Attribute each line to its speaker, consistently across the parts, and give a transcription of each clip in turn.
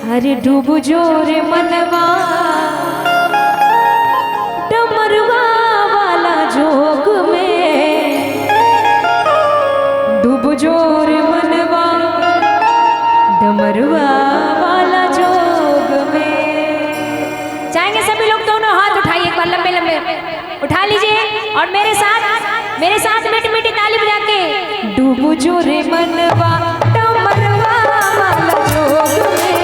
Speaker 1: अरे डूब जोरे मनवा डमरवा वाला जोग में, डूब जोरे मनवा डमरवा वाला जोग में। चाहेंगे सभी लोग दोनों हाथ उठाइए, एक बार लंबे लंबे उठा लीजिए और मेरे साथ मीठी मीठी ताली बजा के डूब जोरे मनवा डमरवा वाला जोग में,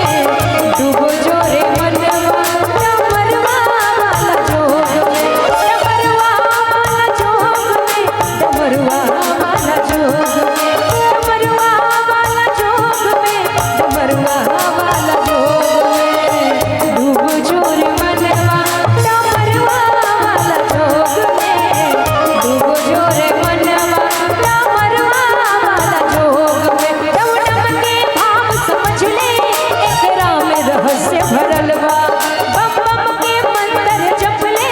Speaker 1: डूब जोरे मनवा डमरवा वाला जोग में, डमरवा वाला जोग में, डमरवा वाला जोग में, डमरवा वाला जोग में, डमरवा वाला जोग में, डूब जोरे मनवा डमरवा वाला जोग में, डूब जोरे मनवा डमरवा वाला जोग में। डम डम के भाव समझ ले एकरा में रहस्य भरल बा, बम बम के मंत्र जप ले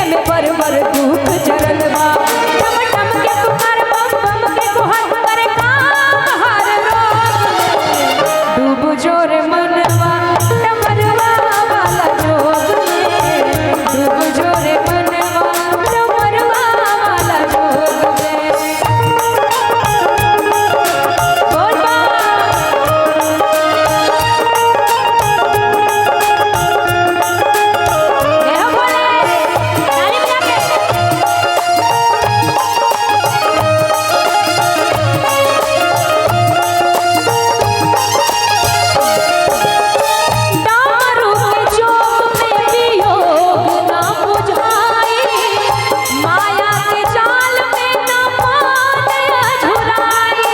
Speaker 1: एमे परवर दुख जरल बा, डम डम के पुकार बम बम के गुहार करे काम हर रोग में, डूब जोरे मनवा डमरवा वाला जोग में, डूब जोरे मनवा डमरवा वाला जोग में। बोल बा जय हो भोले, ताली बजा के। दारू के जोग में वियोग ना बुझाई, माया के जाल में ना मान अझुराई।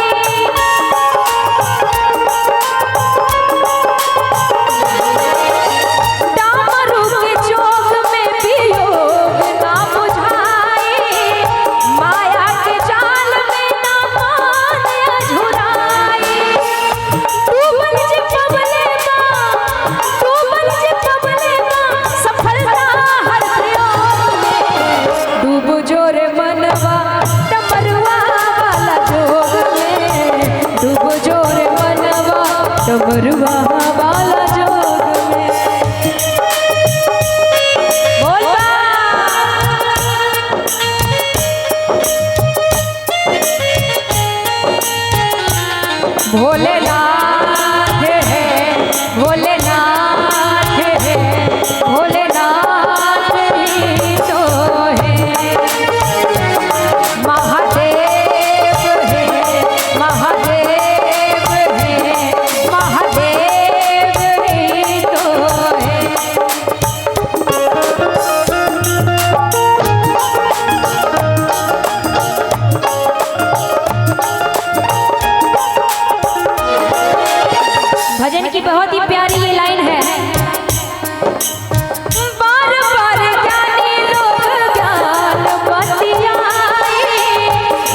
Speaker 1: दारू के जोग में वियोग ना बुझाई, माया के जाल में ना मान अझुराई। डूबल जे पबले बा, डूबल जे पबले बा, सफलता हर प्रयोग में, डूब जोरे मनवा डमरवा वाला जोग में, डूब जोरे मनवा डमरवा वाला जोग में। बोल बा भोलेनाथ है, भोलेनाथ है, भोलेनाथ ही तो है। महादेव है, महादेव है, महादेव ही तो है। भजन की बहुत ही प्यारी ये लाइन है। बार बार ज्ञानी लोग ज्ञान बतियाए,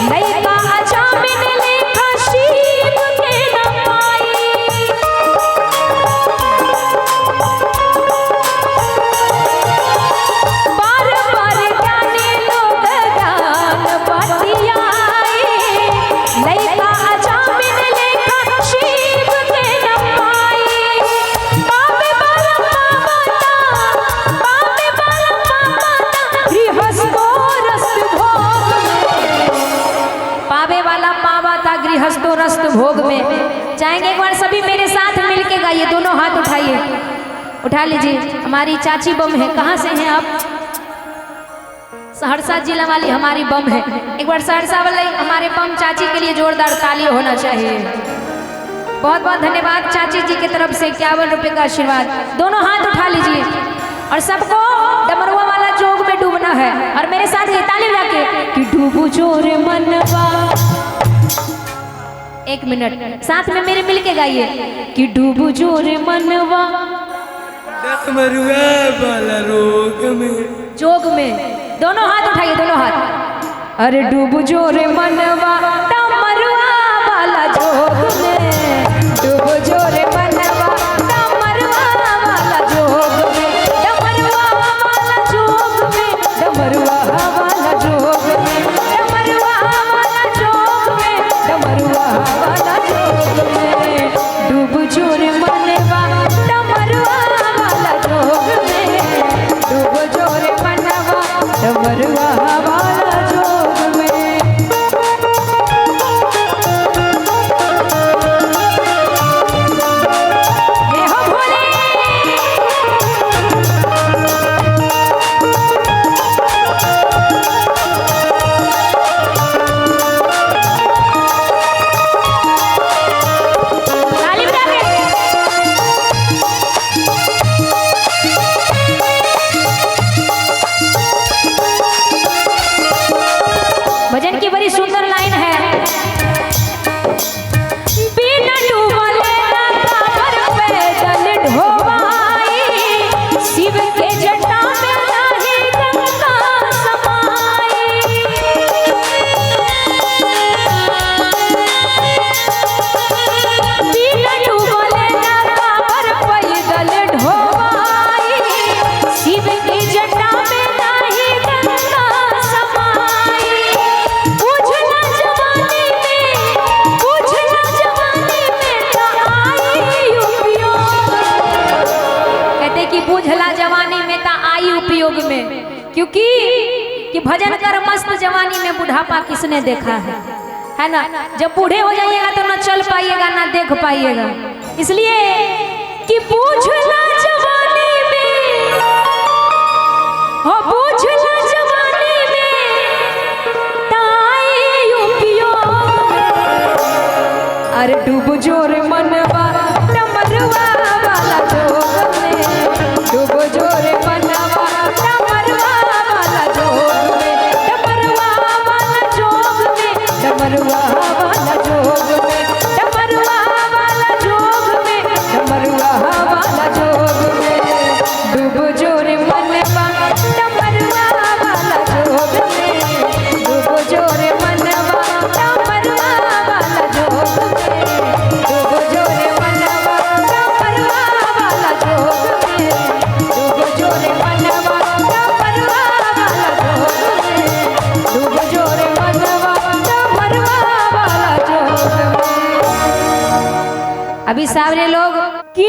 Speaker 1: लइका अजामिन लेखा शिव के न पाई। बार बार ज्ञानी लोग ज्ञान बतियाए, लइका अजामिन लेखा शिव के न पाई। पावे वाला पावता, पावे वाला पावता गृहस्थो रस्त भोग में, पावे वाला पावता गृहस्थो रस्त भोग में। चाहेंगे एक बार सभी मेरे साथ मिलके गाइए, दोनों हाथ उठाइए, उठा लीजिए। हमारी चाची बम है, कहाँ से हैं आप? सहरसा जिला वाली हमारी बम है। एक बार सहरसा वाले हमारे बम चाची के लिए जोरदार ताली होना चाहिए। बहुत बहुत धन्यवाद चाची जी की तरफ से 51 रुपए का आशीर्वाद। दोनों हाथ उठा लीजिए और सबको डमरुआ वाला जोग में डूबना है। और मेरे साथ ये ताली बजा के कि डूबू जोरे मनवा, एक मिनट साथ में मेरे मिलके गाइए कि डूबू जोरे मनवा
Speaker 2: डमरुआ वाला रोग में,
Speaker 1: जोग में। दोनों हाथ उठाइए, दोनों हाथ। अरे डूब जोरे मनवा डमरुआ वाला जोग में, डूब जोरे मनवा डमरुआ वाला जोग में, डमरुआ वाला जोग में, डमरुआ वाला जोग में, डमरुआ वाला जोग में, डमरुआ वाला जोग में, डूब जोरे मनवा बुझला जवानी में ता आई उपयोग में, क्योंकि कि भजन कर मस्त जवानी में बुढ़ापा किसने देखा है ना। जब बूढ़े हो जाइएगा तो ना चल पाइएगा ना देख पाइएगा। इसलिए कि बुझला जवानी में, हो बुझला जवानी में ताई उपयोग में। अरे डूब जोर मनवा डमरुआ वाला जोग में, डूब जोर मनवा डमरुआ वाला जोग में, डमरुआ वाला जोग में, डमरुआ वाला जोग में, डमरुआ वाला जोग में, डमरुआ वाला जोग में। डूब जोर मनवा डमरुआ वाला जोग में, डूब जोर मनवा डमरुआ वाला जोग में, डूब जोर मनवा डमरुआ वाला जोग में, डूब जोर मनवा डमरुआ वाला जोग में, डूब जोर मनवा डमरुआ वाला जोग में। अभी सामने लोग की